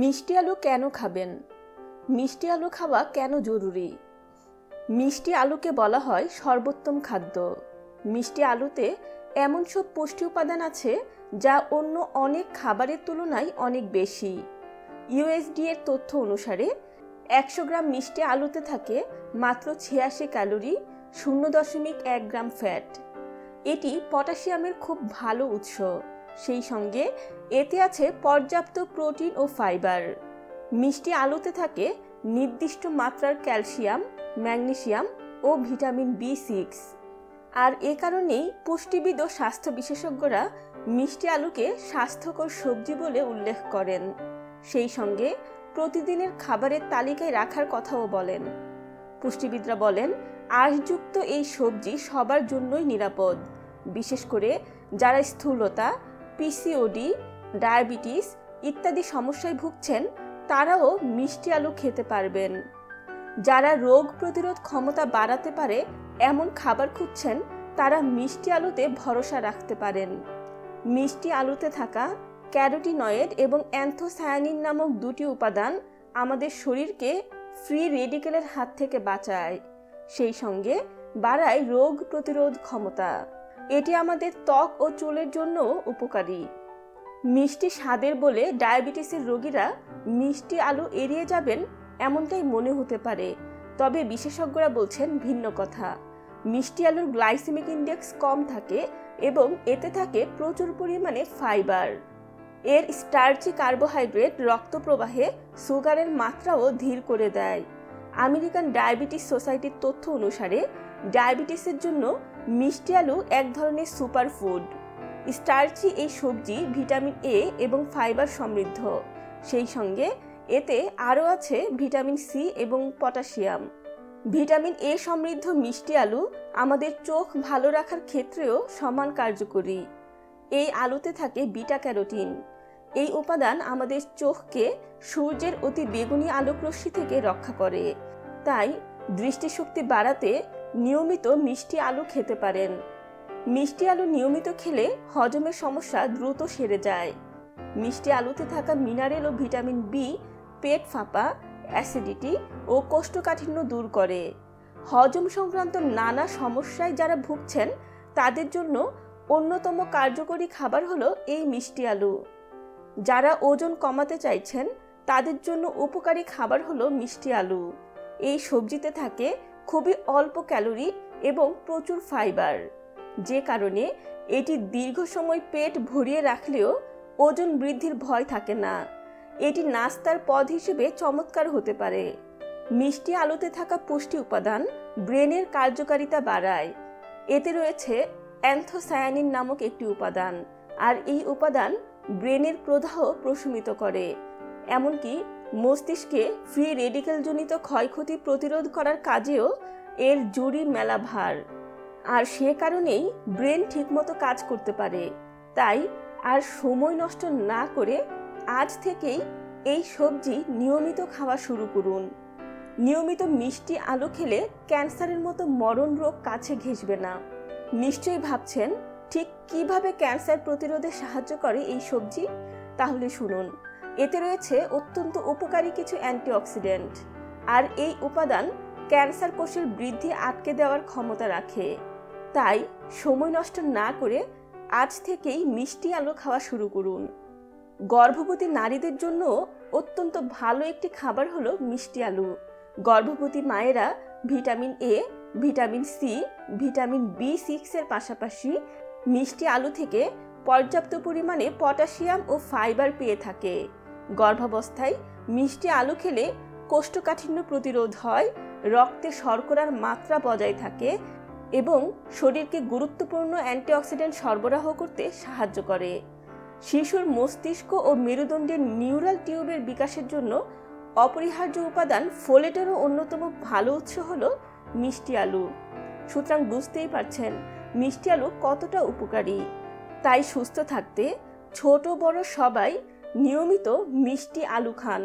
মিষ্টি আলু কেন খাবেন? মিষ্টি আলু খাওয়া কেন জরুরি? মিষ্টি আলুকে বলা হয় সর্বোত্তম খাদ্য। মিষ্টি আলুতে এমন সব পুষ্টি উপাদান আছে যা অন্য অনেক খাবারের তুলনায় অনেক বেশি। ইউএসডি এর তথ্য অনুসারে 100 গ্রাম মিষ্টি আলুতে থাকে মাত্র 86 ক্যালোরি, 0.1 গ্রাম ফ্যাট। এটি পটাশিয়ামের খুব ভালো উৎস। সেই সঙ্গে এতে আছে পর্যাপ্ত প্রোটিন ও ফাইবার। মিষ্টি আলুতে থাকে নির্দিষ্ট মাত্রার ক্যালসিয়াম, ম্যাগনেসিয়াম ও ভিটামিন B6। আর এ কারণেই পুষ্টিবিদ ও স্বাস্থ্য বিশেষজ্ঞরা মিষ্টি আলুকে স্বাস্থ্যকর সবজি বলে উল্লেখ করেন। সেই সঙ্গে প্রতিদিনের খাবারের তালিকায় রাখার কথাও বলেন। পুষ্টিবিদরা বলেন, আঁশযুক্ত এই সবজি সবার জন্যই নিরাপদ, বিশেষ করে যারা স্থূলতা, পিসিওডি, ডায়াবেটিস ইত্যাদি সমস্যায় ভুগছেন তারাও মিষ্টি আলু খেতে পারবেন। যারা রোগ প্রতিরোধ ক্ষমতা বাড়াতে পারে এমন খাবার খুঁজছেন তারা মিষ্টি আলুতে ভরসা রাখতে পারেন। মিষ্টি আলুতে থাকা ক্যারোটিনয়েড এবং অ্যান্থোসায়ানিন নামক দুটি উপাদান আমাদের শরীরকে ফ্রি রেডিকেলের হাত থেকে বাঁচায়, সেই সঙ্গে বাড়ায় রোগ প্রতিরোধ ক্ষমতা। এটি আমাদের ত্বক ও চুলের জন্য উপকারী। মিষ্টি স্বাদের বলে ডায়াবেটিসের রোগীরা মিষ্টি আলু এড়িয়ে যাবেন এমনটাই মনে হতে পারে, তবে বিশেষজ্ঞরা বলছেন ভিন্ন কথা। মিষ্টি আলুর গ্লাইসেমিক ইন্ডেক্স কম থাকে এবং এতে থাকে প্রচুর পরিমাণে ফাইবার। এর স্টার্চি কার্বোহাইড্রেট রক্ত প্রবাহে সুগারের মাত্রাও ধীর করে দেয়। আমেরিকান ডায়াবেটিস সোসাইটির তথ্য অনুসারে ডায়াবেটিসের জন্য মিষ্টি আলু এক ধরনের সুপারফুড। স্টার্চি এই সবজি ভিটামিন এ এবং ফাইবার সমৃদ্ধ। সেই সঙ্গে এতে আরও আছে ভিটামিন সি এবং পটাশিয়াম। ভিটামিন এ সমৃদ্ধ মিষ্টি আলু আমাদের চোখ ভালো রাখার ক্ষেত্রেও সমান কার্যকরী। এই আলুতে থাকে বিটা ক্যারোটিন। এই উপাদান আমাদের চোখকে সূর্যের অতি বেগুনি আলোকরশ্মি থেকে রক্ষা করে। তাই দৃষ্টিশক্তি বাড়াতে নিয়মিত মিষ্টি আলু খেতে পারেন। মিষ্টি আলু নিয়মিত খেলে হজমের সমস্যা দ্রুত সেরে যায়। মিষ্টি আলুতে থাকা মিনারেল ও ভিটামিন বি পেট ফাঁপা, অ্যাসিডিটি ও কোষ্ঠকাঠিন্য দূর করে। হজম সংক্রান্ত নানা সমস্যায় যারা ভুগছেন তাদের জন্য অন্যতম কার্যকরী খাবার হলো এই মিষ্টি আলু। যারা ওজন কমাতে চাইছেন তাদের জন্য উপকারী খাবার হলো মিষ্টি আলু। এই সবজিতে থাকে খুবই অল্প ক্যালোরি এবং প্রচুর ফাইবার, যে কারণে এটি দীর্ঘ সময় পেট ভরিয়ে রাখলেও ওজন বৃদ্ধির ভয় থাকে না। এটি নাস্তার পদ হিসেবে চমৎকার হতে পারে। মিষ্টি আলুতে থাকা পুষ্টি উপাদান ব্রেনের কার্যকারিতা বাড়ায়। এতে রয়েছে অ্যান্থোসায়ানিন নামক একটি উপাদান, আর এই উপাদান ব্রেনের প্রদাহ প্রশমিত করে। এমনকি মস্তিষ্কে ফ্রি রেডিকেলজনিত ক্ষয়ক্ষতি প্রতিরোধ করার কাজেও এর জুড়ি মেলা ভার। আর সে কারণেই ব্রেন ঠিকমতো কাজ করতে পারে। তাই আর সময় নষ্ট না করে আজ থেকেই এই সবজি নিয়মিত খাওয়া শুরু করুন। নিয়মিত মিষ্টি আলু খেলে ক্যান্সারের মতো মরণ রোগ কাছে ঘেঁষবে না। নিশ্চয়ই ভাবছেন ঠিক কিভাবে ক্যান্সার প্রতিরোধে সাহায্য করে এই সবজি? তাহলে শুনুন, এতে রয়েছে অত্যন্ত উপকারী কিছু অ্যান্টিঅক্সিডেন্ট, আর এই উপাদান ক্যান্সার কোষের বৃদ্ধি আটকে দেওয়ার ক্ষমতা রাখে। তাই সময় নষ্ট না করে আজ থেকেই মিষ্টি আলু খাওয়া শুরু করুন। গর্ভবতী নারীদের জন্য অত্যন্ত ভালো একটি খাবার হলো মিষ্টি আলু। গর্ভবতী মায়েরা vitamin A, vitamin C, vitamin B6 এর পাশাপাশি মিষ্টি আলু থেকে পর্যাপ্ত পরিমাণে পটাশিয়াম ও ফাইবার পেয়ে থাকে। গর্ভাবস্থায় মিষ্টি আলু খেলে কোষ্ঠকাঠিন্য প্রতিরোধ হয়, রক্তে শর্করার মাত্রা বজায় থাকে এবং শরীরকে গুরুত্বপূর্ণ অ্যান্টিঅক্সিডেন্ট সরবরাহ করতে সাহায্য করে। শিশুর মস্তিষ্ক ও মেরুদণ্ডের নিউরাল টিউবের বিকাশের জন্য অপরিহার্য উপাদান ফোলেটেরও অন্যতম ভালো উৎস হলো মিষ্টি আলু। সুতরাং বুঝতেই পারছেন মিষ্টি আলু কতটা উপকারী। তাই সুস্থ থাকতে ছোট বড় সবাই নিয়মিত মিষ্টি আলু খান।